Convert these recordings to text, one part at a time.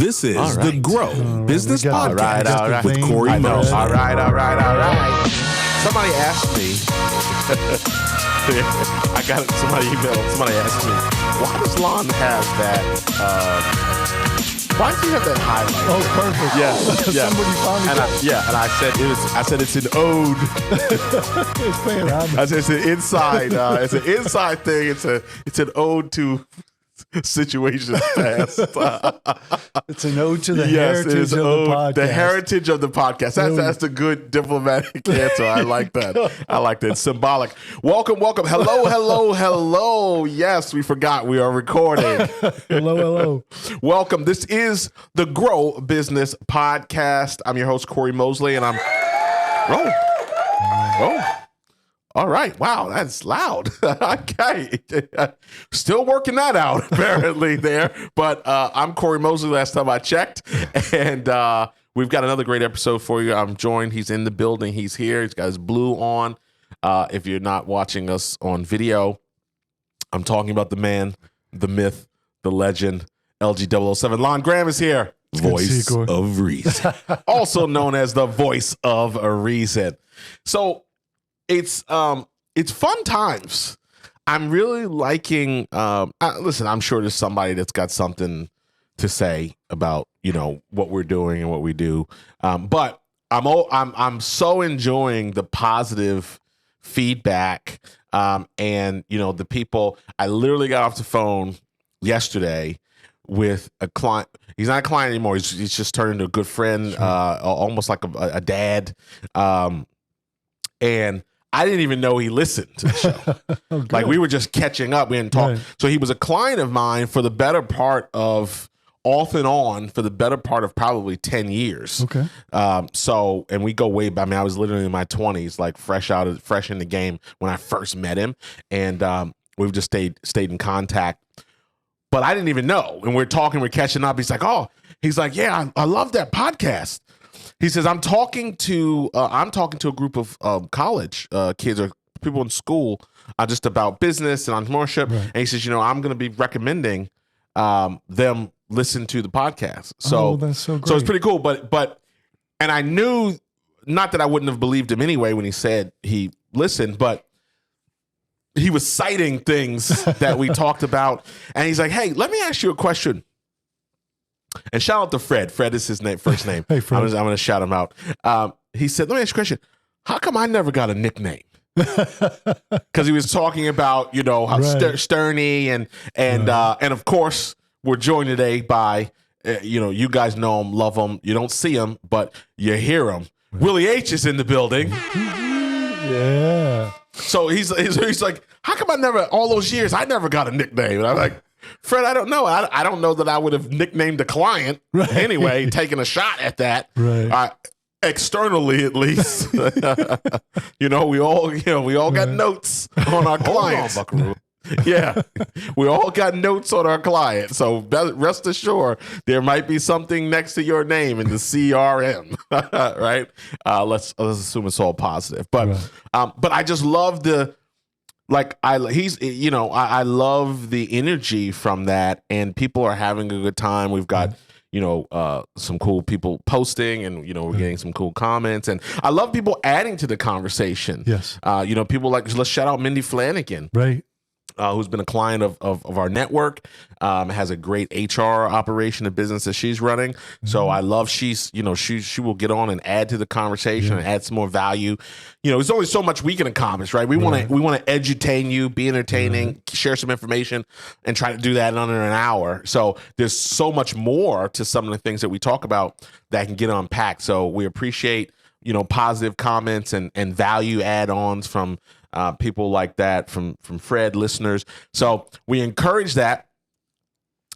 This is the Grow Business Podcast all right. with Cory and Lon. All right. Somebody asked me. I got somebody emailed. Somebody asked me, why does Lon have that? Why does he have that highlight? Oh, perfect. Yeah. Somebody finally. And I said it's an ode. It's playing around. I said it's an inside. It's an inside thing. It's an ode to situations past. It's an ode to the heritage of the podcast. The heritage of the podcast. That's the good diplomatic answer. I like that. It's symbolic. Welcome. Hello. Yes, we forgot we are recording. Hello. Welcome. This is the Grow Business Podcast. I'm your host, Cory Mosley, and I'm... Oh. All right. Wow, that's loud. Okay. Still working that out, apparently, there. But I'm Cory Mosley, last time I checked. And we've got another great episode for you. I'm joined. He's in the building. He's here. He's got his blue on. If you're not watching us on video, I'm talking about the man, the myth, the legend, LG007. Lon Graham is here. Voice of Reason. Also known as the voice of a reason. So, it's fun times. I'm really liking. Listen, I'm sure there's somebody that's got something to say about what we're doing and what we do. But I'm so enjoying the positive feedback. And the people. I literally got off the phone yesterday with a client. He's not a client anymore. He's just turned into a good friend, almost like a dad. And I didn't even know he listened to the show. Like we were just catching up. We hadn't talked. Right. So he was a client of mine for the better part of off and on for the better part of probably 10 years. Okay. And we go way back. I mean, I was literally in my 20s, like fresh in the game when I first met him. And we've just stayed in contact. But I didn't even know. And we're catching up. He's like, yeah, I love that podcast. He says, I'm talking to a group of college kids or people in school just about business and entrepreneurship. Right. And he says, I'm going to be recommending them listen to the podcast. So that's so great. So it's pretty cool. But I knew, not that I wouldn't have believed him anyway when he said he listened, but he was citing things that we talked about. And he's like, hey, let me ask you a question. And shout out to Fred. Fred is his first name. Hey, Fred. I'm going to shout him out. He said, let me ask you a question. How come I never got a nickname? Because he was talking about, how right. Sterny and of course, we're joined today by, you guys know him, love him. You don't see him, but you hear him. Right. Willie H is in the building. Yeah. So he's like, how come all those years, I never got a nickname? And I'm like, Fred, I don't know. I don't know that I would have nicknamed the client anyway, taking a shot at that. Right. Externally, at least. we all got notes on our clients. Hold on, Buckaroo. Yeah, we all got notes on our client. So rest assured, there might be something next to your name in the CRM, right? Let's assume it's all positive. But I just love I love the energy from that, and people are having a good time. We've got, some cool people posting, and, we're getting some cool comments, and I love people adding to the conversation. Yes. People let's shout out Mindy Flanagan. Right. Who's been a client of our network, has a great HR operation, a business that she's running. Mm-hmm. So I love she will get on and add to the conversation and add some more value. There's only so much we can accomplish, right? We want to edutain you, be entertaining, share some information, and try to do that in under an hour. So there's so much more to some of the things that we talk about that can get unpacked. So we appreciate positive comments and value add-ons from people like that, from Fred listeners. So we encourage that.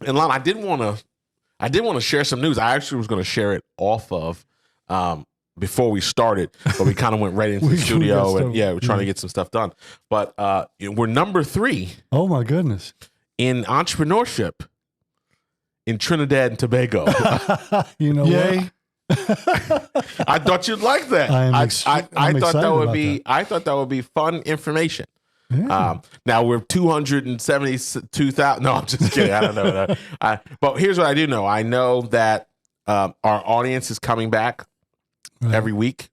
And Lon, I did want to share some news. I actually was going to share it off of before we started, but we kind of went right into the studio and we're trying to get some stuff done. But we're number 3. Oh my goodness. In entrepreneurship in Trinidad and Tobago. You know what? I thought you'd like that. I thought that would be fun information. Yeah. Now we're 272,000. No, I'm just kidding. I don't know. But here's what I do know. I know that our audience is coming back every week,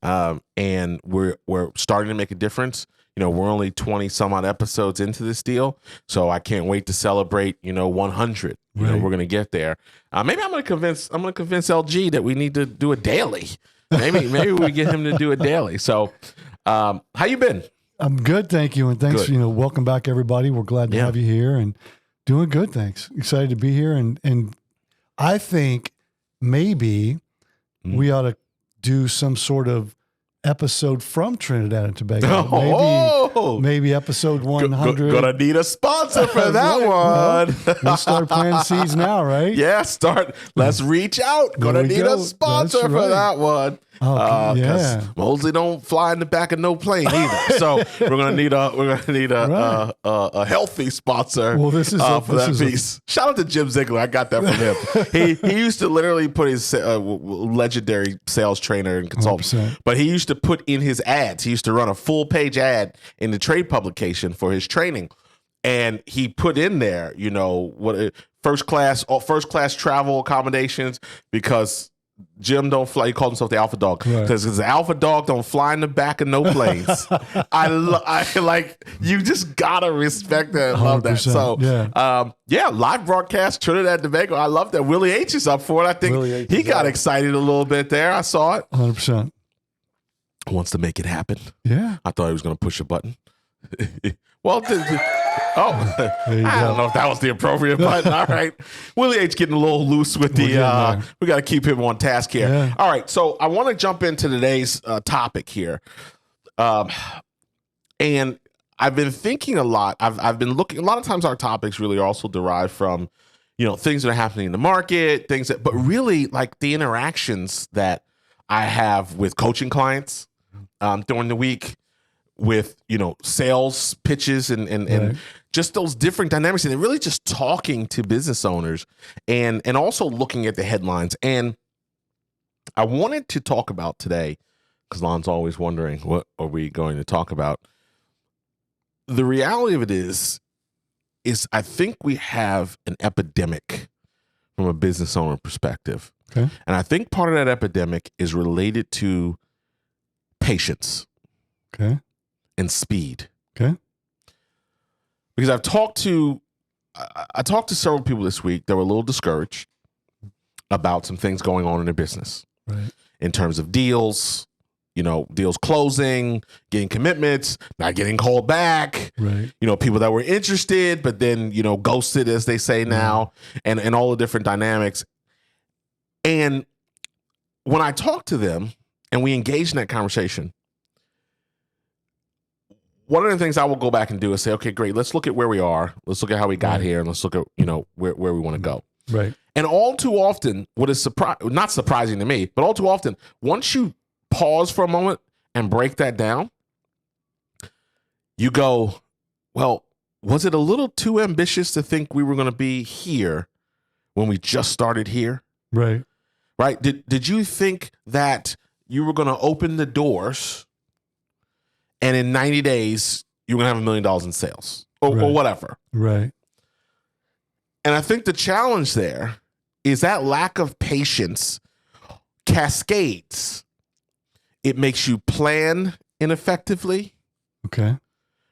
and we're starting to make a difference. We're only 20 some odd episodes into this deal, so I can't wait to celebrate. 100. We're gonna get there. Maybe I'm gonna convince LG that we need to do a daily. Maybe we get him to do a daily. So, how you been? I'm good, thank you, and thanks. Good. Welcome back, everybody. We're glad to have you here, and doing good. Thanks. Excited to be here, and I think maybe we ought to do some sort of episode from Trinidad and Tobago. Maybe episode 100. Gonna need a sponsor for that one. We'll start planting seeds now, right? Yeah, let's reach out. Gonna need a sponsor for that one. Because Mosley don't fly in the back of no plane either. So we're gonna need a healthy sponsor. Well, this is for that piece. Shout out to Jim Ziegler. I got that from him. he used to literally put his legendary sales trainer and consultant. 100%. But he used to put in his ads. He used to run a full page ad in the trade publication for his training, and he put in there, what first class travel accommodations, because Jim don't fly. He called himself the Alpha Dog because the Alpha Dog don't fly in the back of no planes. I like, you just gotta respect that and love that. So live broadcast Trinidad and Tobago. I love that. Willie H is up for it. I think he got excited a little bit there. I saw it. 100%. Wants to make it happen. Yeah. I thought he was going to push a button. Well, I don't know if that was the appropriate button. All right. Willie H getting a little loose with we got to keep him on task here. Yeah. All right. So I want to jump into today's topic here. And I've been thinking a lot. I've been looking, a lot of times our topics really are also derived from, things that are happening in the market, but really like the interactions that I have with coaching clients during the week, with sales pitches and just those different dynamics, and really just talking to business owners and also looking at the headlines. And I wanted to talk about today, because Lon's always wondering, what are we going to talk about? The reality of it is I think we have an epidemic from a business owner perspective. Okay. And I think part of that epidemic is related to patience. Okay. And speed. Okay. Because I talked to several people this week that were a little discouraged about some things going on in their business. Right. In terms of deals, deals closing, getting commitments, not getting called back. Right. People that were interested, but then, ghosted, as they say now, and all the different dynamics. And when I talked to them and we engaged in that conversation, one of the things I will go back and do is say, okay, great, let's look at where we are. Let's look at how we got here, and let's look at, where we want to go. Right. And all too often, what is not surprising to me, but all too often, once you pause for a moment and break that down, you go, well, was it a little too ambitious to think we were going to be here when we just started here? Right. Right? Did you think that you were going to open the doors and in 90 days, you're going to have $1 million in sales or whatever? Right. And I think the challenge there is that lack of patience cascades. It makes you plan ineffectively. Okay.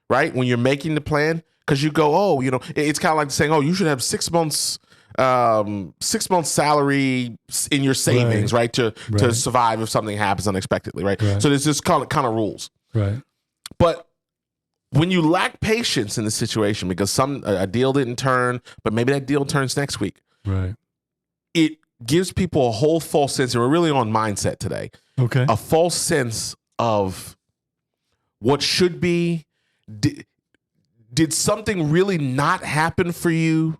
Right? When you're making the plan, because you go, it's kind of like saying, you should have 6 months, 6 months salary in your savings, right? To survive if something happens unexpectedly, right? So there's this kind of rules. Right. But when you lack patience in the situation, because a deal didn't turn, but maybe that deal turns next week. Right. It gives people a whole false sense, and we're really on mindset today. Okay. A false sense of what should be. Did something really not happen for you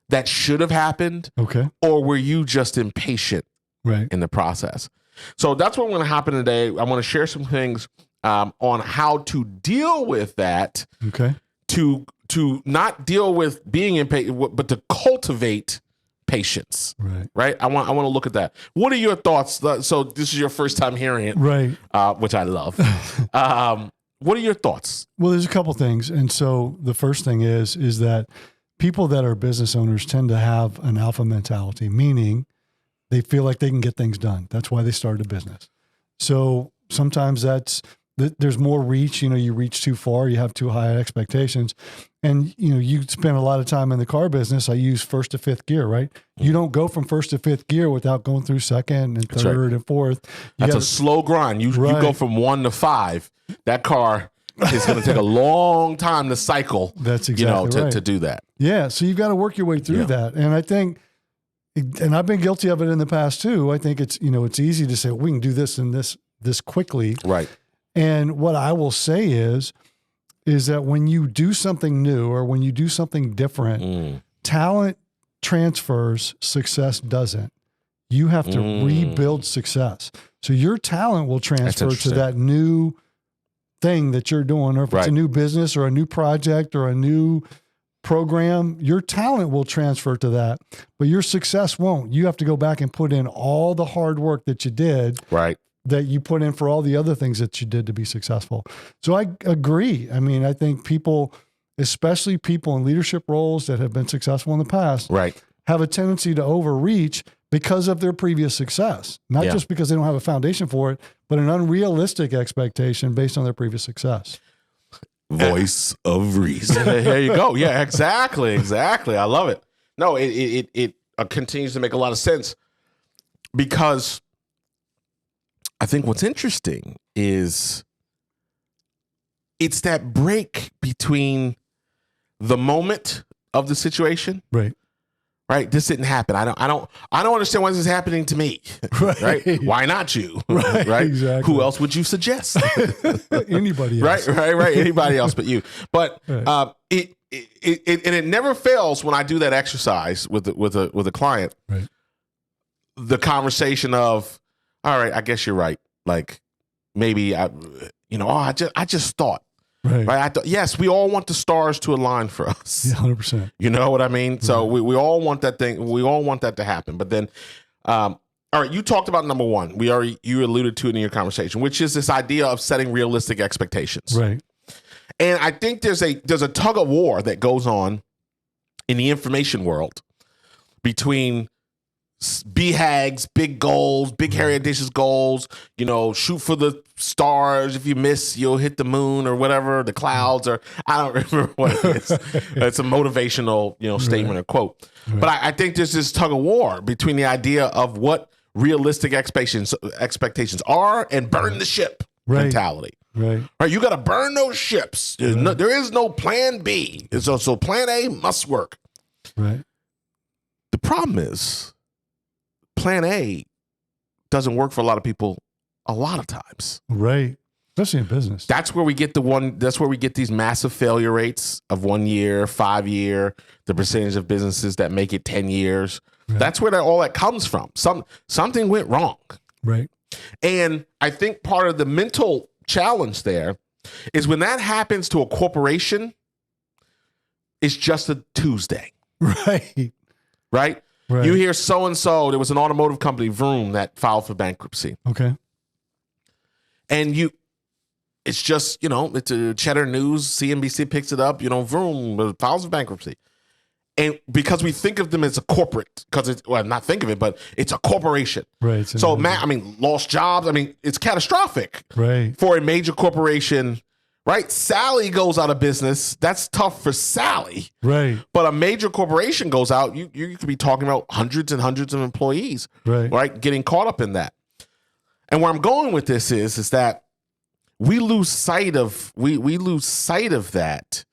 that should have happened? Okay. Or were you just impatient in the process? So that's what going to happen today. I want to share some things on how to deal with that. Okay. To not deal with being impatient, but to cultivate patience. Right. I want to look at that. What are your thoughts? So this is your first time hearing it. Right. Which I love. What are your thoughts? Well, there's a couple things. And so the first thing is that people that are business owners tend to have an alpha mentality, meaning they feel like they can get things done. That's why they started a business. So sometimes there's more reach. You reach too far, you have too high expectations. And, you spend a lot of time in the car business. I use first to fifth gear, right? You don't go from first to fifth gear without going through second and third and fourth. That's a slow grind. You go from 1 to 5. That car is going to take a long time to cycle. That's exactly right. To do that. Yeah. So you've got to work your way through that. And I think, and I've been guilty of it in the past too. I think it's easy to say, we can do this and this quickly. Right. And what I will say is that when you do something new or when you do something different, talent transfers, success doesn't. You have to rebuild success. So your talent will transfer to that new thing that you're doing, or if it's a new business or a new project or a new program, your talent will transfer to that, but your success won't. You have to go back and put in all the hard work that you did. Right. That you put in for all the other things that you did to be successful. So I agree. I mean, I think people, especially people in leadership roles that have been successful in the past, have a tendency to overreach because of their previous success. Not just because they don't have a foundation for it, but an unrealistic expectation based on their previous success. Voice of reason. There you go. Yeah, exactly. I love it. No, it continues to make a lot of sense, because I think what's interesting is it's that break between the moment of the situation. Right. This didn't happen. I don't understand why this is happening to me. Right. Why not you? Right. Exactly. Who else would you suggest? Anybody else. Right. Anybody else but you. But it never fails when I do that exercise with a client. Right. The conversation of, all right, I guess you're right. Like, maybe I just thought. Right. I thought, yes, we all want the stars to align for us. Yeah, 100%. You know what I mean? Right. So we all want that thing. We all want that to happen. But then, all right, you talked about number one. You alluded to it in your conversation, which is this idea of setting realistic expectations. Right. And I think there's a tug of war that goes on in the information world between BHAGs, big goals, big hairy audacious goals, shoot for the stars. If you miss, you'll hit the moon or whatever, the clouds, or I don't remember what it is. It's a motivational, statement or quote. Right. But I think there's this tug of war between the idea of what realistic expectations are and burn the ship mentality. Right. You got to burn those ships. There is no plan B. So plan A must work. Right. The problem is, plan A doesn't work for a lot of people a lot of times. Right. Especially in business. That's where we get these massive failure rates of 1 year, 5 year, the percentage of businesses that make it 10 years. Right. That's where all that comes from. Something went wrong. Right. And I think part of the mental challenge there is when that happens to a corporation, it's just a Tuesday. Right. Right? Right. You hear so-and-so, there was an automotive company, Vroom, that filed for bankruptcy. Okay. And it's just, it's a Cheddar News, CNBC picks it up, Vroom files for bankruptcy. And because we think of them as a corporate, not think of it, but it's a corporation. Right. So, lost jobs. It's catastrophic for a major corporation. Right? Sally goes out of business. That's tough for Sally. Right. But a major corporation goes out, you could be talking about hundreds and hundreds of employees. Right? Getting caught up in that. And where I'm going with this is that we lose sight of that.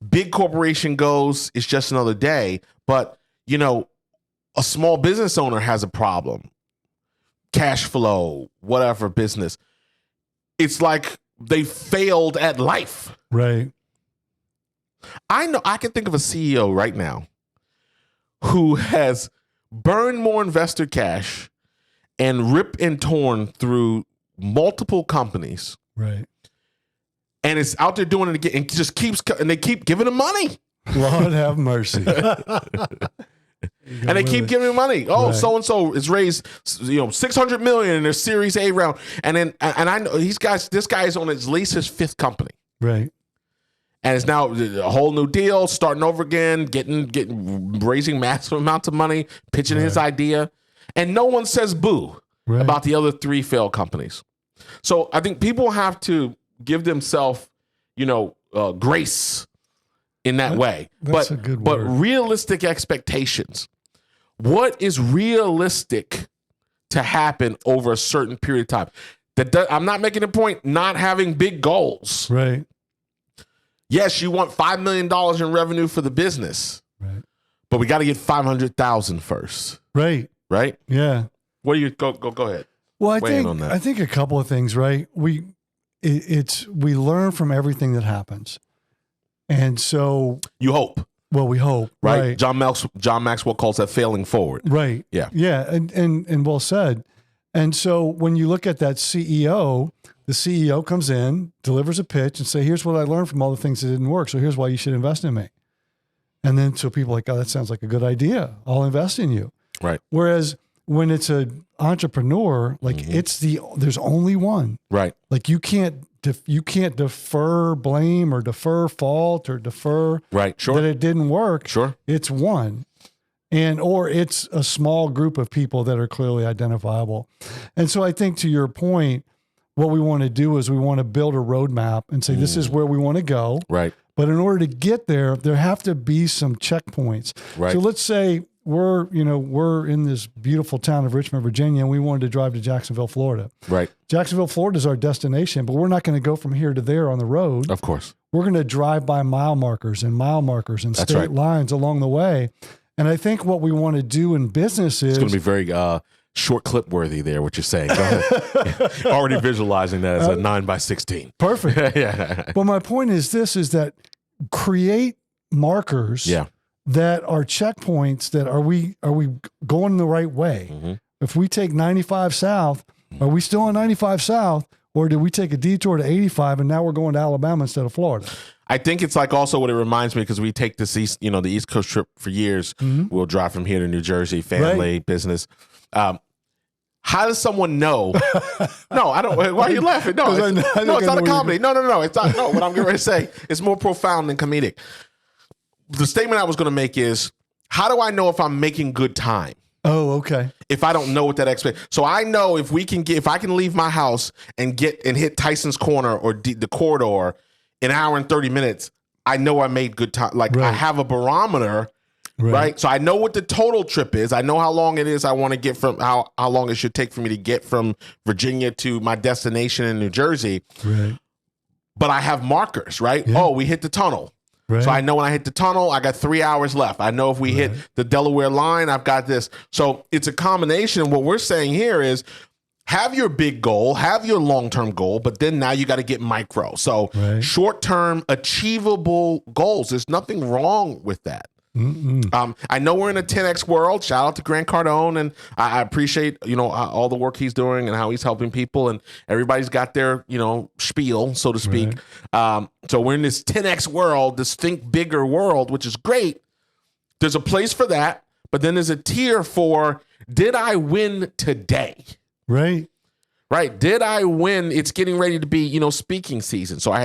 Big corporation goes, it's just another day. But, a small business owner has a problem. Cash flow, whatever business. It's like they failed at life. Right. I know I can think of a CEO right now who has burned more investor cash and ripped and torn through multiple companies. Right. And it's out there doing it again and just keeps, and they keep giving him money. Lord have mercy. And they keep giving him money. Oh, so and so is raised, $600 million in their Series A round, and I know this guy is on at least his fifth company, right? And it's now a whole new deal, starting over again, raising massive amounts of money, pitching his idea, and no one says boo about the other 3 failed companies. So I think people have to give themselves, grace in that way. That's a good word. But realistic expectations. What is realistic to happen over a certain period of time? I'm not making a point not having big goals. Right. Yes, you want $5 million in revenue for the business. Right. But we got to get 500,000 first. Right. Right? Yeah. What do you go ahead? Well, I think a couple of things, right? We learn from everything that happens. And so you hope. Well, we hope, right? John Maxwell calls that failing forward. Right. Yeah. Yeah. And well said. And so when you look at that CEO, the CEO comes in, delivers a pitch and say, here's what I learned from all the things that didn't work. So here's why you should invest in me. And then so people are like, oh, that sounds like a good idea. I'll invest in you. Right. Whereas when it's an entrepreneur, like there's only one. Right. Like you can't defer blame or defer fault or defer that it didn't work. Sure. It's one. Or it's a small group of people that are clearly identifiable. And so I think to your point, what we want to do is we want to build a roadmap and say, this is where we want to go. Right. But in order to get there have to be some checkpoints. Right. So let's say we're in this beautiful town of Richmond, Virginia, and we wanted to drive to Jacksonville, Florida. Right. Jacksonville, Florida is our destination, but we're not going to go from here to there on the road. Of course. We're going to drive by mile markers and state lines along the way. And I think what we want to do in business is... It's going to be very short clip worthy there, what you're saying. Go ahead. Already visualizing that as a 9x16. Perfect. Yeah. But my point is that create markers that are checkpoints that are we going the right way? Mm-hmm. If we take 95 south, are we still on 95 south, or did we take a detour to 85 and now we're going to Alabama instead of Florida? I think it's like also what it reminds me, because we take this the East Coast trip for years. Mm-hmm. We'll drive from here to New Jersey, family, business. How does someone know? No, I don't. Why are you laughing? No, it's not a comedy. No. It's not. No, what I'm getting ready to say is more profound than comedic. The statement I was going to make is, how do I know if I'm making good time? Oh, okay. If I don't know what that so I know if I can leave my house and hit Tyson's Corner or the corridor in an hour and 30 minutes, I know I made good time. Like I have a barometer, right? So I know what the total trip is. I know how long it is. I want to get from how long it should take for me to get from Virginia to my destination in New Jersey. Right. But I have markers, right? Yeah. Oh, we hit the tunnel. Right. So I know when I hit the tunnel, I got 3 hours left. I know if we hit the Delaware line, I've got this. So it's a combination. What we're saying here is have your big goal, have your long-term goal, but then now you got to get micro. So short-term achievable goals. There's nothing wrong with that. I know we're in a 10X world. Shout out to Grant Cardone, and I appreciate all the work he's doing and how he's helping people, and everybody's got their spiel, so to speak. So we're in this 10X world, this think bigger world, which is great. There's a place for that, but then there's a tier for, did I win today? Right. Did I win? It's getting ready to be speaking season. So I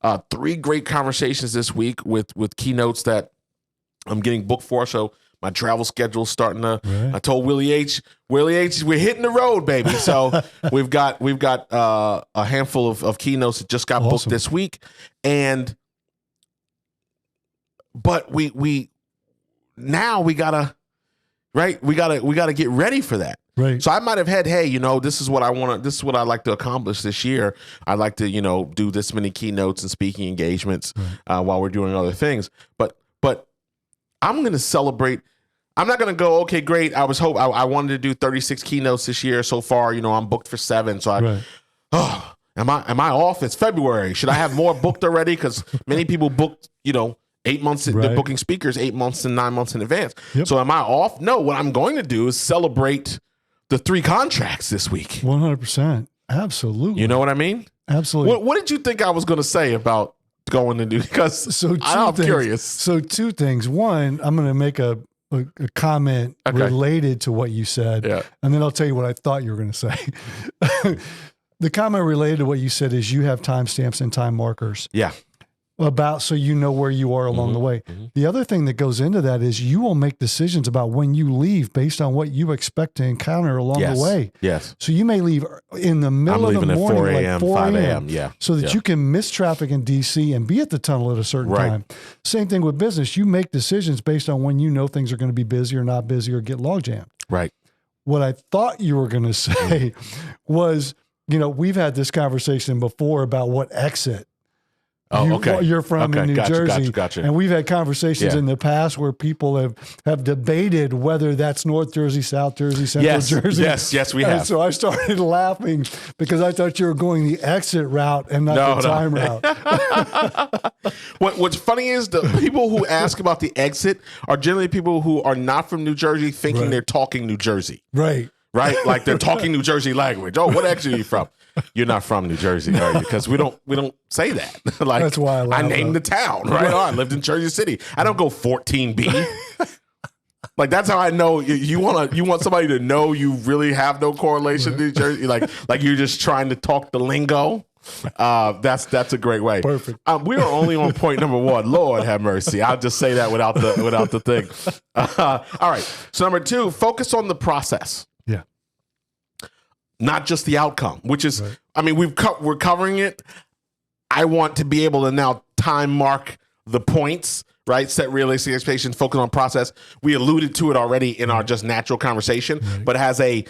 had 3 great conversations this week with keynotes that I'm getting booked for, so my travel schedule's starting to. I told Willie H, we're hitting the road, baby. So we've got a handful of keynotes that just got booked this week, but we gotta get ready for that. Right. So I might have had, this is what I want to, this is what I'd like to accomplish this year. I'd like to do this many keynotes and speaking engagements while we're doing other things, but I'm going to celebrate. I'm not going to go, okay, great. I wanted to do 36 keynotes this year so far. I'm booked for 7. So am I off? It's February. Should I have more booked already? Because many people booked, 8 months. They're booking speakers 8 months and 9 months in advance. Yep. So am I off? No. What I'm going to do is celebrate the 3 contracts this week. 100%. Absolutely. You know what I mean? Absolutely. What did you think I was going to say about going to do? Because I'm curious. So 2 things. One, I'm going to make a a comment related to what you said, and then I'll tell you what I thought you were going to say. The comment related to what you said is you have timestamps and time markers. Yeah. About so you know where you are along the way. The other thing that goes into that is you will make decisions about when you leave based on what you expect to encounter along the way. Yes. So you may leave in the middle of the morning, 4 a.m., like 4 5 a.m. a.m. So that you can miss traffic in DC and be at the tunnel at a certain time. Same thing with business. You make decisions based on when you know things are going to be busy or not busy or get log jammed. Right. What I thought you were going to say was, we've had this conversation before about what exit you're from in New Jersey. Gotcha. And we've had conversations in the past where people have debated whether that's North Jersey, South Jersey, Central Jersey. Yes, we have. And so I started laughing because I thought you were going the exit route and not the time route. What's funny is the people who ask about the exit are generally people who are not from New Jersey thinking they're talking New Jersey. Right. Like they're talking New Jersey language. Oh, what exit are you from? You're not from New Jersey, are you? Because we don't say that. Like that's why I named the town, right? I lived in Jersey City. I don't go 14B. Like that's how I know you want somebody to know you really have no correlation to New Jersey. Like you're just trying to talk the lingo. That's a great way. Perfect. We are only on point number 1. Lord have mercy. I'll just say that without the thing. All right. So number 2, focus on the process. Yeah. Not just the outcome, which is, I mean, we're covering it. I want to be able to now time mark the points, right? Set realistic expectations, focus on process. We alluded to it already in our just natural conversation, but it has a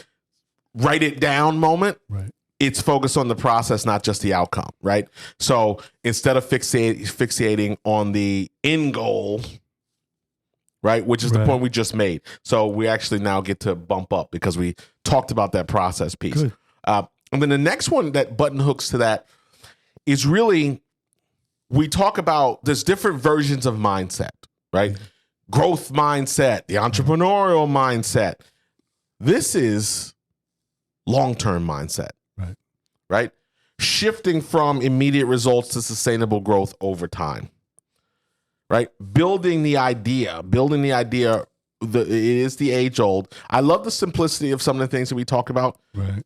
write it down moment. Right. It's focused on the process, not just the outcome, right? So instead of fixating on the end goal, right, which is the point we just made. So we actually now get to bump up because we talked about that process piece. And then the next one that button hooks to that is really, we talk about there's different versions of mindset, right? Growth mindset, the entrepreneurial mindset. This is long-term mindset, right? Shifting from immediate results to sustainable growth over time. Right? Building the idea, it is the age old. I love the simplicity of some of the things that we talk about. Right.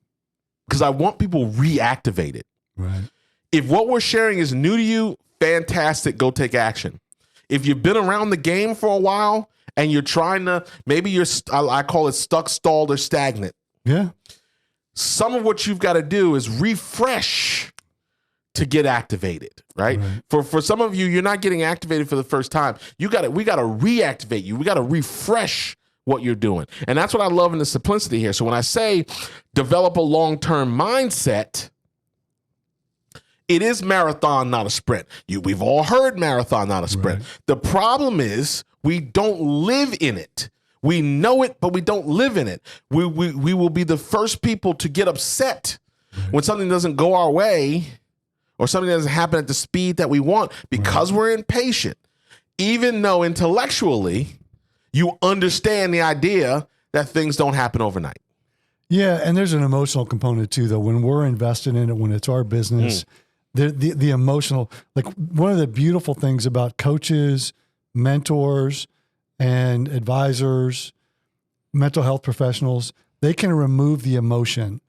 Because I want people reactivated. Right. If what we're sharing is new to you, fantastic, go take action. If you've been around the game for a while and you're trying to, maybe I call it stuck, stalled, or stagnant. Yeah. Some of what you've got to do is refresh to get activated, right? For some of you, you're not getting activated for the first time. We got to reactivate you. We got to refresh what you're doing. And that's what I love in the simplicity here. So when I say develop a long-term mindset, it is marathon, not a sprint. We've all heard marathon, not a sprint. The problem is we don't live in it. We know it, but we don't live in it. We will be the first people to get upset when something doesn't go our way, or something doesn't happen at the speed that we want because we're impatient, even though intellectually you understand the idea that things don't happen overnight. Yeah, and there's an emotional component too, though. When we're invested in it, when it's our business, the emotional, like one of the beautiful things about coaches, mentors, and advisors, mental health professionals, they can remove the emotion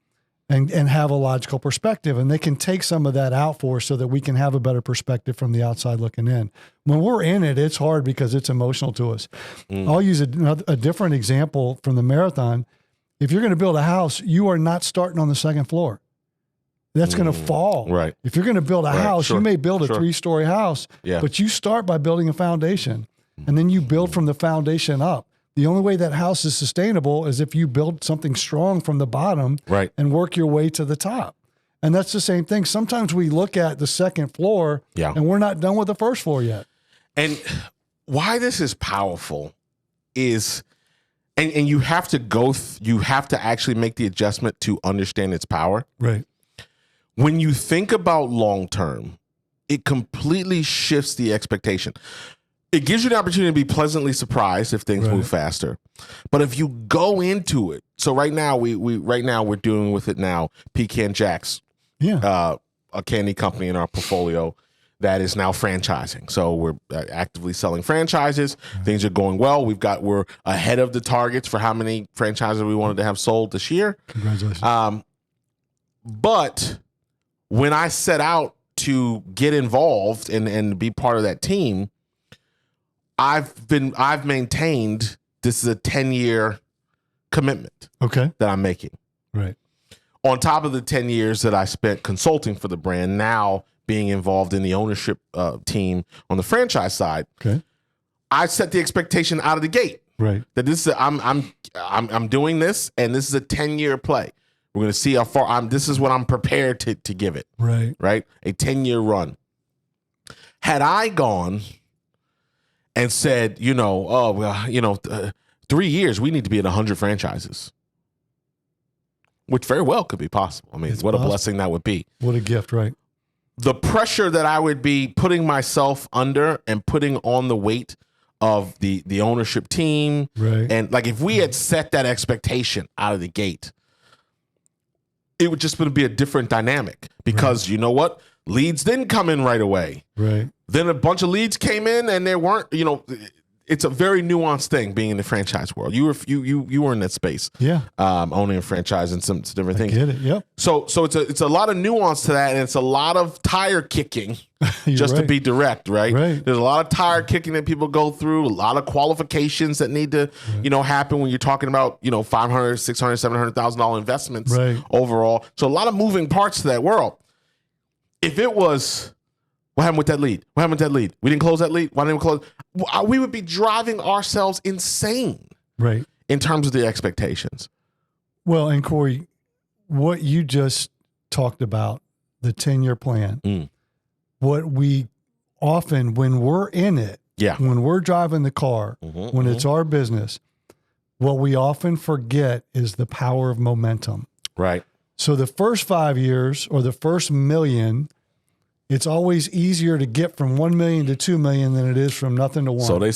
and have a logical perspective, and they can take some of that out for us so that we can have a better perspective from the outside looking in. When we're in it, it's hard because it's emotional to us. I'll use a different example from the marathon. If you're going to build a house, you are not starting on the second floor. That's going to fall. Right. If you're going to build a house, you may build a 3-story house, but you start by building a foundation, and then you build from the foundation up. The only way that house is sustainable is if you build something strong from the bottom and work your way to the top. And that's the same thing. Sometimes we look at the second floor and we're not done with the first floor yet. And why this is powerful is, and you have to you have to actually make the adjustment to understand its power. Right. When you think about long-term, it completely shifts the expectation. It gives you the opportunity to be pleasantly surprised if things move faster. But if you go into it, so right now we're doing with it now Pecan Jacks, a candy company in our portfolio. that is now franchising. So we're actively selling franchises. Things are going well. We're ahead of the targets for how many franchises we wanted to have sold this year. Congratulations. But when I set out to get involved and be part of that team, I've maintained this is a 10-year commitment that I'm making. Right. On top of the 10 years that I spent consulting for the brand, now being involved in the ownership team on the franchise side, I set the expectation out of the gate. Right. That this is I'm doing this, and this is a 10-year play. We're going to see how far this is what I'm prepared to give it. Right. Right. A 10-year run. Had I gone and said, 3 years, we need to be at 100 franchises, which very well could be possible. I mean, It's what possible. a blessing that would be. What a gift, right? The pressure that I would be putting myself under and putting on the weight of the ownership team. Right. And like, if we had set that expectation out of the gate, it would just be a different dynamic, because you know what? Leads didn't come in right away. Right. Then a bunch of leads came in, and there weren't, it's a very nuanced thing being in the franchise world. You were in that space. Yeah. Owning a franchise and some different things. Get it. Yep. So it's a lot of nuance to that, and it's a lot of tire kicking, just to be direct, right? There's a lot of tire kicking that people go through, a lot of qualifications that need to, happen when you're talking about, $500, $600, $700,000 investments overall. So a lot of moving parts to that world. If it was, what happened with that lead? What happened with that lead? We didn't close that lead. Why didn't we close? We would be driving ourselves insane, right, in terms of the expectations. Well, and Cory, what you just talked about, the 10-year plan, what we often, when we're in it, when we're driving the car, when it's our business, what we often forget is the power of momentum. Right. So the first 5 years or the first million, it's always easier to get from 1 million to 2 million than it is from nothing to one. So they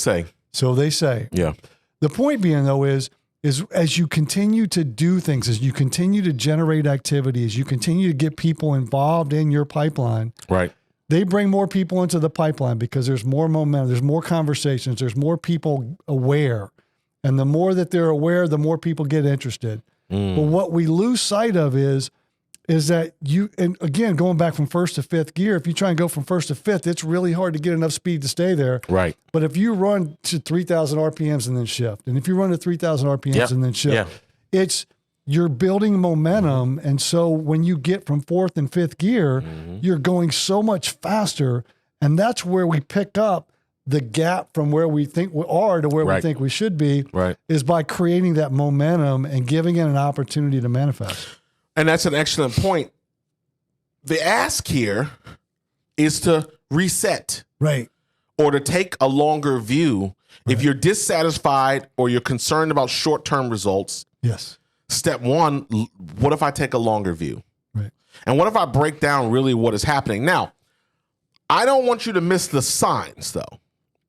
say. Yeah. The point being, though, is as you continue to do things, as you continue to generate activity, as you continue to get people involved in your pipeline, right, they bring more people into the pipeline because there's more momentum, there's more conversations, there's more people aware. And the more that they're aware, the more people get interested. But what we lose sight of is that and again, going back from first to fifth gear, if you try and go from first to fifth, it's really hard to get enough speed to stay there. Right. But if you run to 3,000 RPMs and then shift, and if you run to 3,000 RPMs and then shift, you're building momentum. And so when you get from fourth and fifth gear, you're going so much faster. And that's where we pick up the gap from where we think we are to where we think we should be, is by creating that momentum and giving it an opportunity to manifest. And that's an excellent point. The ask here is to reset. Right. Or to take a longer view. If you're dissatisfied or you're concerned about short-term results, step one, what if I take a longer view? Right. And what if I break down really what is happening? Now, I don't want you to miss the signs, though.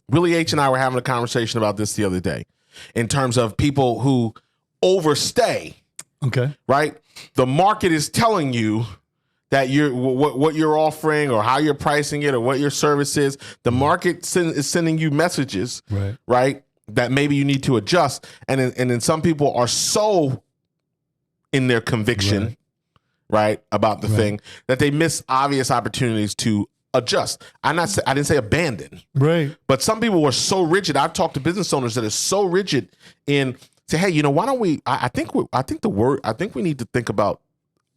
Willie H. and I were having a conversation about this the other day in terms of people who overstay. Okay. Right? The market is telling you that what you're offering or how you're pricing it or what your service is. The market is sending you messages, right? That maybe you need to adjust. And then some people are so in their conviction, right, about the thing that they miss obvious opportunities to adjust. I didn't say abandon. Right. But some people were so rigid. I've talked to business owners that are so rigid in say, hey, why don't we? I think we need to think about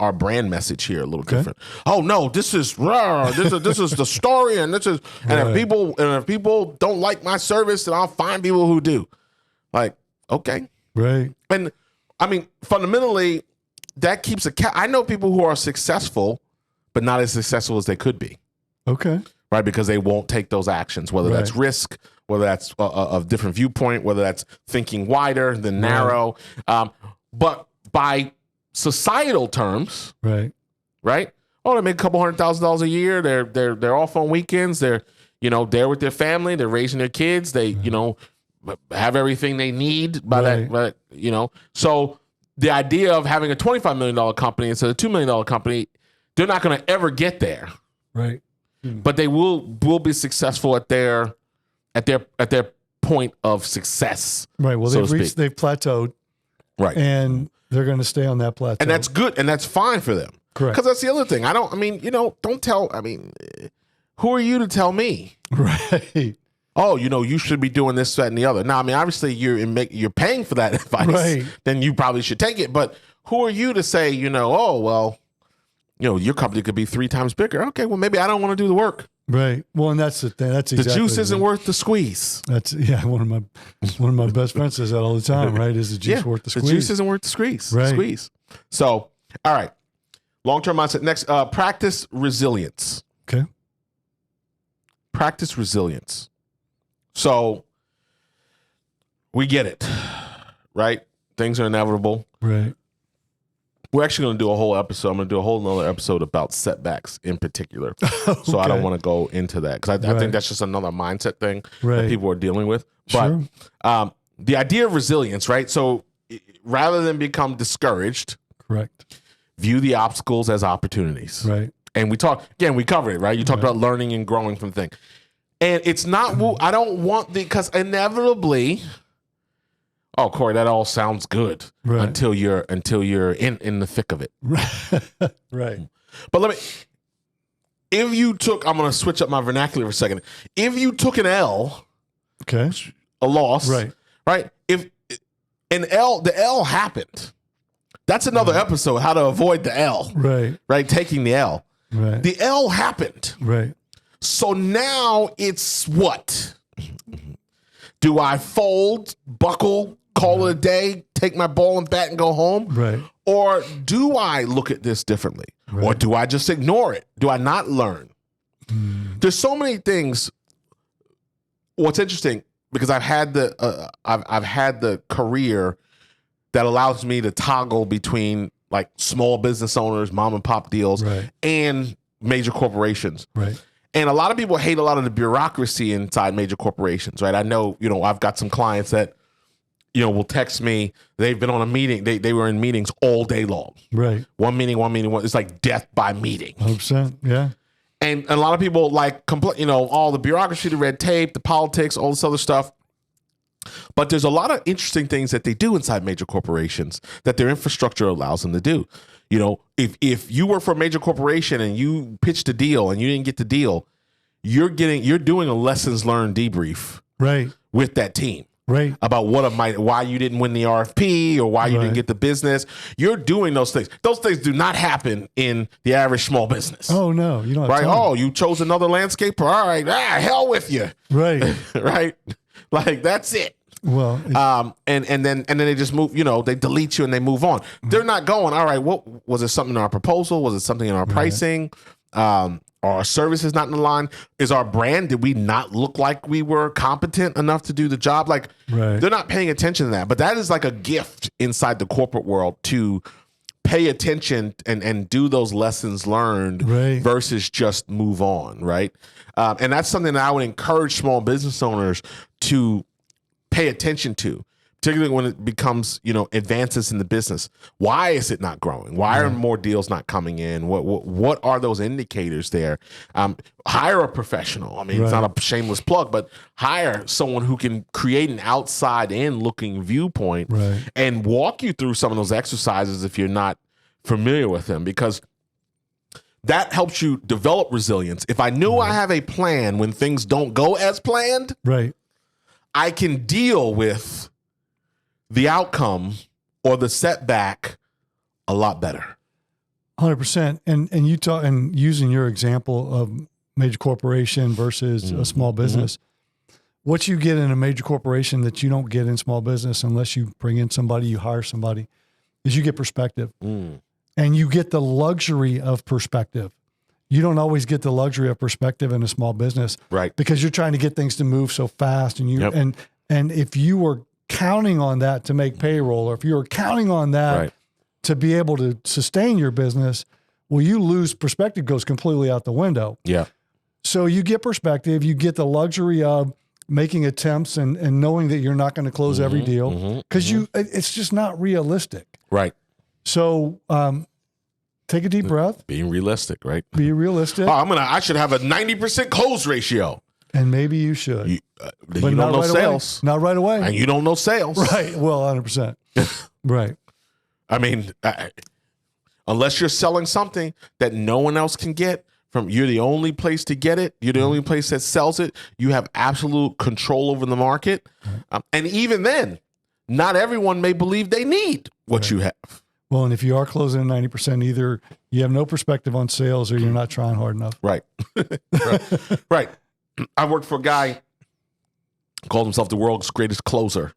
our brand message here a little different. Oh no, this is the story, and this is if people don't like my service, then I'll find people who do. Like, okay, right. And I mean, fundamentally, that keeps I know people who are successful, but not as successful as they could be. Okay. Right, because they won't take those actions, whether that's risk, whether that's a different viewpoint, whether that's thinking wider than narrow. But by societal terms, right? Oh, they make a couple $100,000 a year. They're off on weekends. They're there with their family. They're raising their kids. They have everything they need by that. So the idea of having a $25 million company instead of $2 million company, they're not going to ever get there. Right. but they will be successful at their point of success. Right. Well, they've plateaued. Right. And they're going to stay on that plateau. And that's good. And that's fine for them. Correct. Because that's the other thing. Who are you to tell me? Right. Oh, you should be doing this, that, and the other. Now, obviously you're paying for that advice. Right. Then you probably should take it. But who are you to say, oh, well, your company could be 3 times bigger. Okay, well, maybe I don't want to do the work. Right. Well, and that's the thing. That's exactly the juice isn't worth the squeeze. That's one of my best friends says that all the time. Right? Is the juice worth the squeeze? The juice isn't worth the squeeze. Right. Squeeze. So, all right. Long-term mindset. Next, practice resilience. Okay. Practice resilience. So we get it, right? Things are inevitable. Right. We're actually going to do a whole episode. I'm going to do a whole nother episode about setbacks in particular. Okay. So I don't want to go into that because I think that's just another mindset thing that people are dealing with. But the idea of resilience, right? So rather than become discouraged, correct, view the obstacles as opportunities. Right. And we covered it, right? You talked about learning and growing from the thing. And it's not, I don't want because inevitably, oh, Cory, that all sounds good until you're in the thick of it. Right. But if you took, I'm going to switch up my vernacular for a second. If you took an L, okay, a loss, right? If the L happened, that's another episode, how to avoid the L, right? Taking the L. Right. The L happened. Right. So now it's what? Do I fold, buckle, call it a day, take my ball and bat and go home? Right. Or do I look at this differently? Right. Or do I just ignore it? Do I not learn? There's so many things. What's interesting, because I've had the career that allows me to toggle between like small business owners, mom and pop deals, and major corporations. Right. And a lot of people hate a lot of the bureaucracy inside major corporations, right? I know, I've got some clients that, will text me. They've been on a meeting. They were in meetings all day long. Right. One meeting. It's like death by meeting. 100%. Yeah. And a lot of people complain, all the bureaucracy, the red tape, the politics, all this other stuff. But there's a lot of interesting things that they do inside major corporations that their infrastructure allows them to do. If you work for a major corporation and you pitched a deal and you didn't get the deal, you're doing a lessons learned debrief with that team. Right. About why you didn't win the RFP or why you didn't get the business. You're doing those things. Those things do not happen in the average small business. Oh no, you don't have right. time. Oh, you chose another landscaper. All right, hell with you. Right. Right. Like that's it. Well, and then they just move, they delete you and they move on. They're not going, all right, what was it, something in our proposal? Was it something in our pricing? Are our services not in the line? Is our brand, did we not look like we were competent enough to do the job? Like they're not paying attention to that. But that is like a gift inside the corporate world to pay attention and do those lessons learned versus just move on, right? And that's something that I would encourage small business owners to pay attention to, particularly when it becomes, advances in the business. Why is it not growing? Why are more deals not coming in? What are those indicators there? Hire a professional. It's not a shameless plug, but hire someone who can create an outside-in looking viewpoint and walk you through some of those exercises if you're not familiar with them, because that helps you develop resilience. If I knew I have a plan when things don't go as planned, I can deal with the outcome or the setback a lot better. 100%. And you talk, and using your example of major corporation versus a small business, what you get in a major corporation that you don't get in small business unless you bring in somebody, you hire somebody, is you get perspective. And you get the luxury of perspective. You don't always get the luxury of perspective in a small business, because you're trying to get things to move so fast. And and if you were counting on that to make payroll, or if you were counting on that to be able to sustain your business, well, you lose perspective, goes completely out the window. Yeah. So you get perspective, you get the luxury of making attempts and knowing that you're not going to close every deal because it's just not realistic. Right. So, take a deep breath. Being realistic, right? Be realistic. Oh, I should have a 90% close ratio. And maybe you should. You don't know right sales. Away. Not right away. And you don't know sales. Right. Well, 100%. Right. I mean, unless you're selling something that no one else can get, you're the only place to get it. You're the only place that sells it. You have absolute control over the market. And even then, not everyone may believe they need what you have. Well, and if you are closing at 90%, either you have no perspective on sales or you're not trying hard enough. Right. Right. I worked for a guy, called himself the world's greatest closer,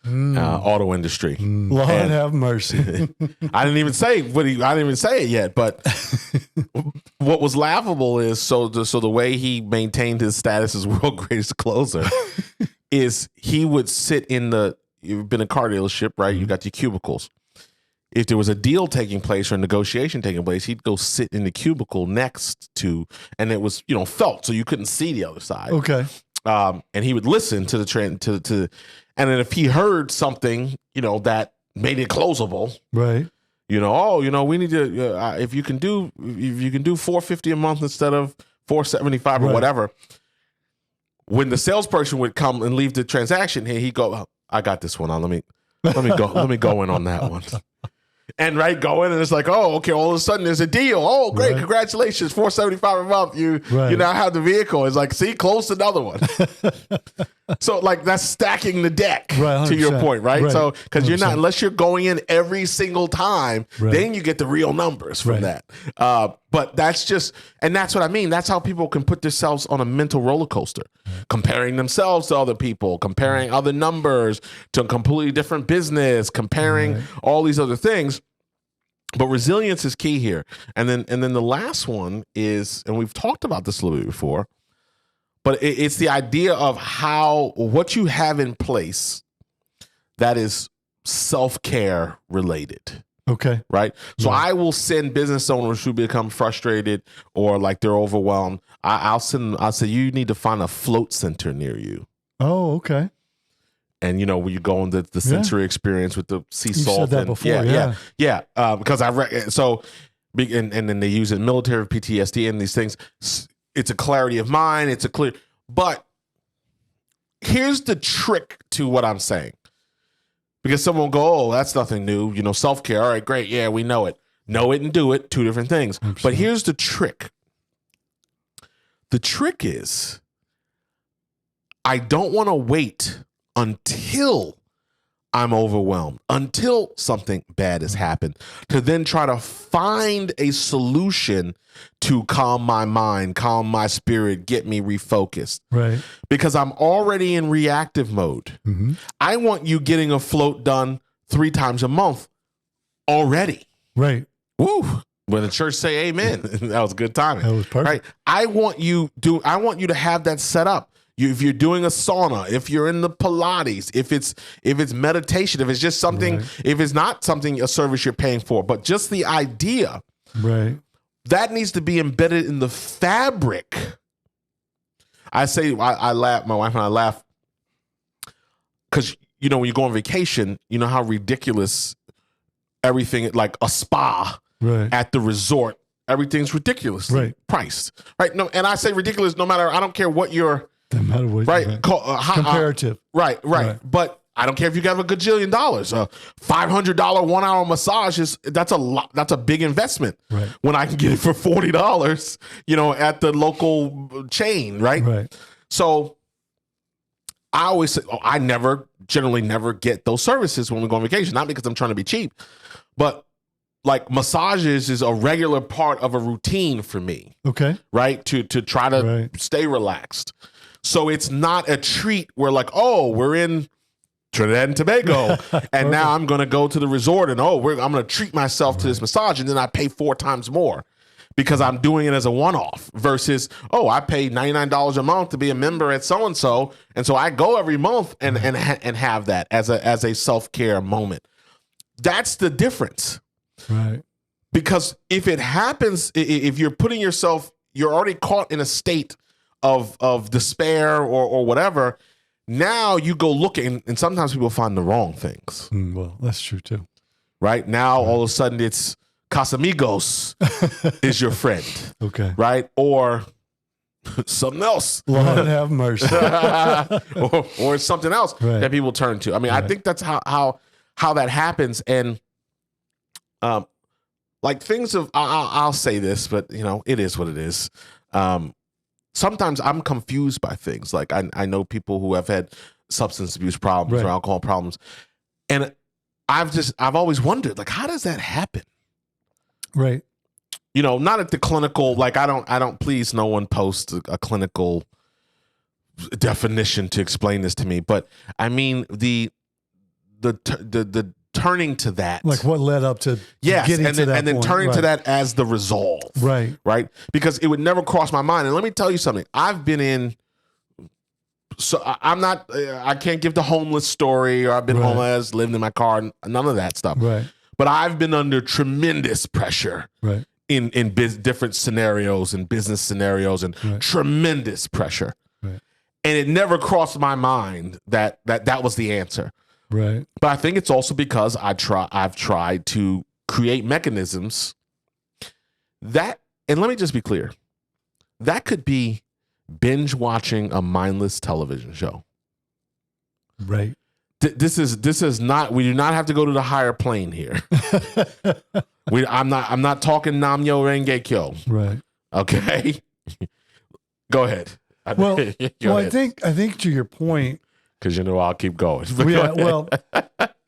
auto industry. Lord have mercy. I didn't even say it yet, but what was laughable is so the way he maintained his status as world greatest closer is he would sit you've been in a car dealership, right? You got your cubicles. If there was a deal taking place or a negotiation taking place, he'd go sit in the cubicle next to, and it was, felt, so you couldn't see the other side. Okay. And he would listen to the and then if he heard something, that made it closable, right? We need to if you can do $450 a month instead of $475 or whatever. When the salesperson would come and leave the transaction, he'd go, I got this one. Let me go in on that one. And go in and it's like, oh, okay, all of a sudden there's a deal. Oh, great, congratulations, $475 a month. You now have the vehicle. It's like, see, close another one. So that's stacking the deck, to your point, right? So because you're not, unless you're going in every single time, then you get the real numbers from that. But that's just, and that's what I mean. That's how people can put themselves on a mental roller coaster, comparing themselves to other people, comparing other numbers to a completely different business, comparing all these other things. But resilience is key here. And then the last one is, and we've talked about this a little bit before, but it's the idea of what you have in place that is self-care related. Okay. Right. So I will send business owners who become frustrated or they're overwhelmed. I'll say, you need to find a float center near you. Oh, okay. And when you go on the sensory experience with the sea salt. You said that before. Yeah. Because and then they use it in military PTSD and these things. It's a clarity of mind. It's a clear. But here's the trick to what I'm saying. Because someone will go, oh, that's nothing new. Self-care. All right, great. Yeah, we know it. Know it and do it. Two different things. 100%. But here's the trick. The trick is I don't want to wait until I'm overwhelmed, until something bad has happened, to then try to find a solution to calm my mind, calm my spirit, get me refocused. Right. Because I'm already in reactive mode. Mm-hmm. I want you getting a float done 3 times a month already. Right. Woo. When the church say amen, that was good timing. That was perfect. Right. I want you to have that set up. If you're doing a sauna, if you're in the Pilates, if it's meditation, if it's just something, if it's not something, a service you're paying for, but just the idea, that needs to be embedded in the fabric. I say, I laugh, my wife and I laugh, because, when you go on vacation, you know how ridiculous everything, like a spa at the resort, everything's ridiculously priced. Right. No, and I say ridiculous no matter, I don't care what you're, comparative. Right. But I don't care if you got a gajillion dollars. A $500 1-hour massage that's a lot. That's a big investment. Right. When I can get it for $40, at the local chain. Right. So I always say, I generally never get those services when we go on vacation. Not because I'm trying to be cheap, but massages is a regular part of a routine for me. Okay. Right. To try to stay relaxed. So it's not a treat where we're in Trinidad and Tobago and now I'm going to go to the resort and I'm going to treat myself to this massage and then I pay 4 times more because I'm doing it as a one-off versus, I pay $99 a month to be a member at so-and-so. And so I go every month and have that as a self-care moment. That's the difference. Right. Because if it happens, if you're putting yourself, you're already caught in a state of despair or whatever. Now you go looking, and sometimes people find the wrong things. Well, that's true too. Right now, all of a sudden it's Casamigos is your friend, Okay. right? Or something else. Lord have mercy. or something else Right. that people turn to. I mean, I think that's how that happens. And like things of, I'll say this, but it is what it is. Sometimes I'm confused by things. Like I know people who have had substance abuse problems or alcohol problems. And I've always wondered, like, how does that happen? Right. Not at the clinical, like I don't please no one post a clinical definition to explain this to me. But I mean the turning to that. Like what led up to getting to that and then point. turning to Right. that as the resolve. Right. Right. Because it would never cross my mind. And let me tell you something. I've been in, so I can't give the homeless story, or I've been homeless, lived in my car, none of that stuff. Right. But I've been under tremendous pressure. Right. In different scenarios and business scenarios and tremendous pressure. Right. And it never crossed my mind that was the answer. Right. But I think it's also because I've tried to create mechanisms that, and let me just be clear, that could be binge watching a mindless television show. Right. This is not, we do not have to go to the higher plane here. I'm not talking Namyo Renge-kyo. Right. Okay. Go ahead. Well, Go I ahead. think to your point, Because I'll keep going. yeah, well,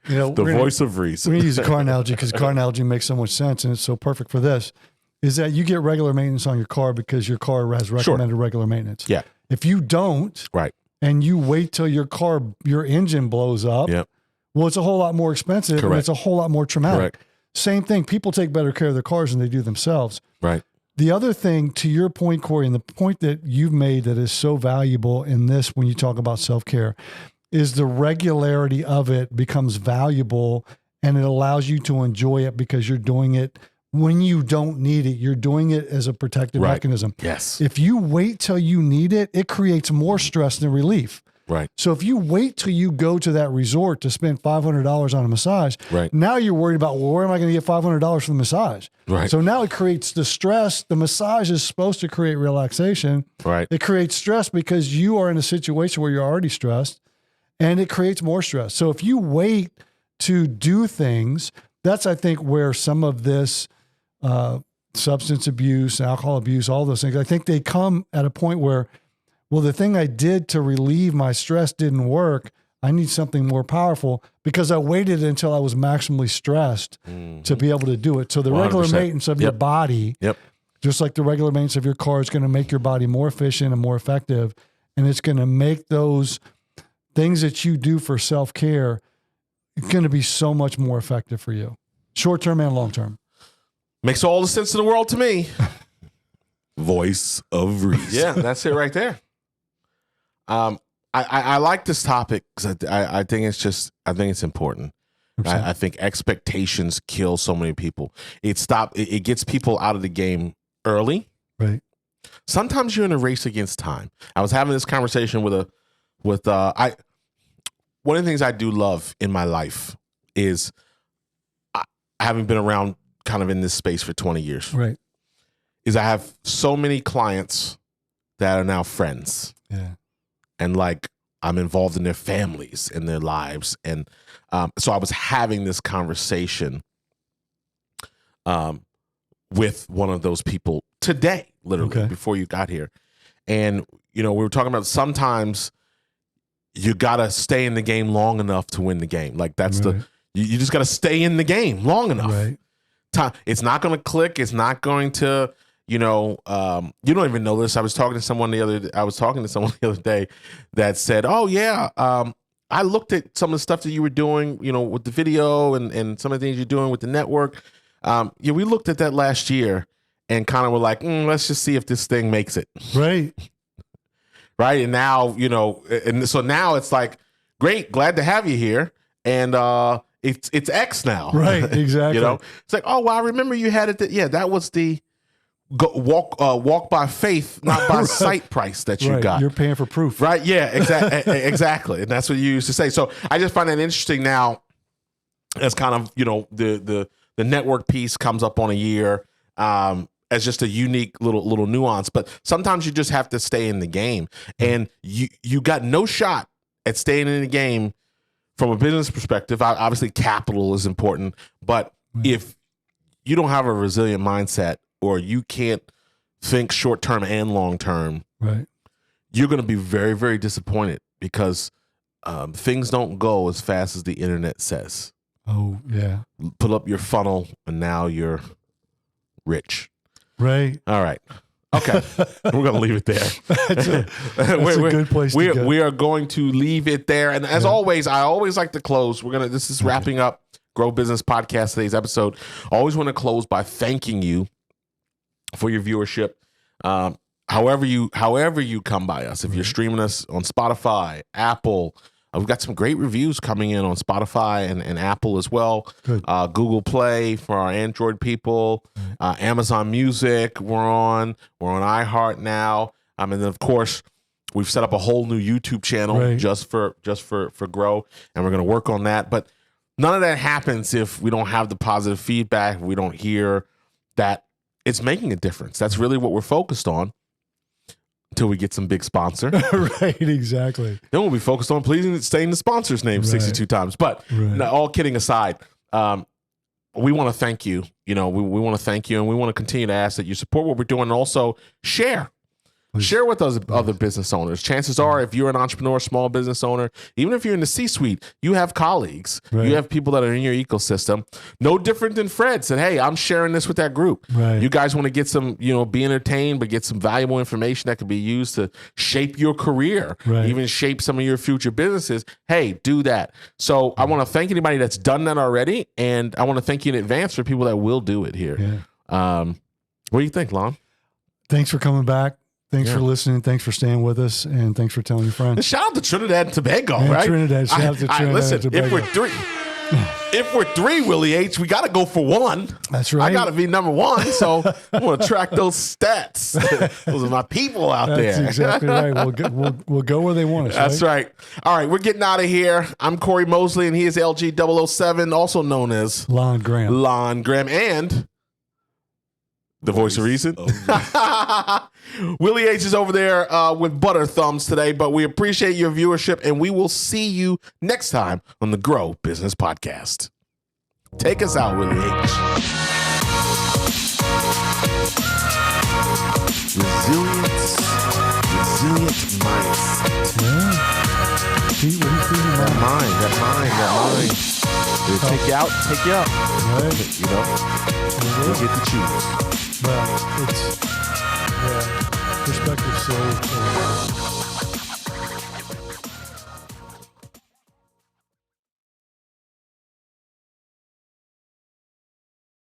the voice of reason. We're going to use a car analogy because car analogy makes so much sense, and it's so perfect for this, is that you get regular maintenance on your car because your car has recommended regular maintenance. Yeah. If you don't, Right. and you wait till your engine blows up, Yep. well, it's a whole lot more expensive, and it's a whole lot more traumatic. Correct. Same thing. People take better care of their cars than they do themselves. Right. The other thing, to your point, Cory, and the point that you've made that is so valuable in this when you talk about self-care, is the regularity of it becomes valuable, and it allows you to enjoy it because you're doing it when you don't need it. You're doing it as a protective mechanism. Yes. If you wait till you need it, it creates more stress than relief. Right. So if you wait till you go to that resort to spend $500 on a massage, now you're worried about, well, where am I going to get $500 for the massage? Right. So now it creates the stress. The massage is supposed to create relaxation. Right. It creates stress because you are in a situation where you're already stressed, and it creates more stress. So if you wait to do things, that's, I think, where some of this substance abuse, alcohol abuse, all those things, I think they come at a point where, well, the thing I did to relieve my stress didn't work. I need something more powerful because I waited until I was maximally stressed to be able to do it. So the 100%. regular maintenance of your body, just like the regular maintenance of your car, is going to make your body more efficient and more effective. And it's going to make those things that you do for self-care going to be so much more effective for you, short-term and long-term. Makes all the sense in the world to me. Voice of reason. Yeah, that's it right there. I like this topic because I think it's important. I think expectations kill so many people. It gets people out of the game early. Right. Sometimes you're in a race against time. I was having this conversation one of the things I do love in my life is having been around kind of in this space for 20 years. Right. Is I have so many clients that are now friends. Yeah. And like I'm involved in their families and their lives. And so I was having this conversation with one of those people today, literally, before you got here. And, we were talking about sometimes you got to stay in the game long enough to win the game. Like that's you just got to stay in the game long enough. Right. It's not going to click. It's not going to, you don't even know this. I was talking to someone the other day that said, oh yeah, I looked at some of the stuff that you were doing, with the video and some of the things you're doing with the network. We looked at that last year and kind of were like, let's just see if this thing makes it. Right. Right. And now, and so now it's like, great, glad to have you here. And it's X now. Right. Exactly. It's like, oh, well, I remember you had it. That was the walk by faith, not by sight price that you got. You're paying for proof. Right. Yeah, exactly. And that's what you used to say. So I just find that interesting now as kind of, the the network piece comes up on a year as just a unique little nuance. But sometimes you just have to stay in the game, and you got no shot at staying in the game from a business perspective. Obviously, capital is important, but if you don't have a resilient mindset, or you can't think short term and long term, right, you're going to be very, very disappointed, because things don't go as fast as the internet says. Oh, yeah. Pull up your funnel, and now you're rich. Right. All right. Okay. We're going to leave it there. That's a good place to go. We are going to leave it there. And as always, I always like to close. This is wrapping up Grow Business Podcast, today's episode. I always want to close by thanking you for your viewership. However you come by us, if you're streaming us on Spotify, Apple, we've got some great reviews coming in on Spotify and Apple as well. Good. Google Play for our Android people, Amazon Music we're on iHeart now. And then of course we've set up a whole new YouTube channel just for Grow, and we're going to work on that. But none of that happens if we don't have the positive feedback. We don't hear that it's making a difference. That's really what we're focused on. Until we get some big sponsor. Right, exactly. Then we'll be focused on saying the sponsor's name 62 times. But all kidding aside, we want to thank you. We want to thank you, and we want to continue to ask that you support what we're doing, and also share. Share with other business owners. Chances are, if you're an entrepreneur, small business owner, even if you're in the C-suite, you have colleagues. You have people that are in your ecosystem. No different than Fred said, hey, I'm sharing this with that group. You guys want to get some, be entertained, but get some valuable information that can be used to shape your career, even shape some of your future businesses. Hey, do that. So I want to thank anybody that's done that already, and I want to thank you in advance for people that will do it here. What do you think, Lon? Thanks for coming back. Thanks for listening. Thanks for staying with us, and thanks for telling your friends. And shout out to Trinidad and Tobago, right? Shout out to Trinidad listen, and Tobago. If we're three, Willie H, we got to go for one. That's right. I got to be number one, so I want to track those stats. Those are my people out there. That's exactly right. We'll go where they want us. That's right. All right, we're getting out of here. I'm Cory Mosley, and he is LG007, also known as Lon Graham. And the voice of reason. Willie H is over there with butter thumbs today, but we appreciate your viewership, and we will see you next time on the Grow Business Podcast. Take us out, Willie H. Resilient mindset. Pete, what are you feeling? That mind. It'll take you out. You'll get to choose. Well, perspective's so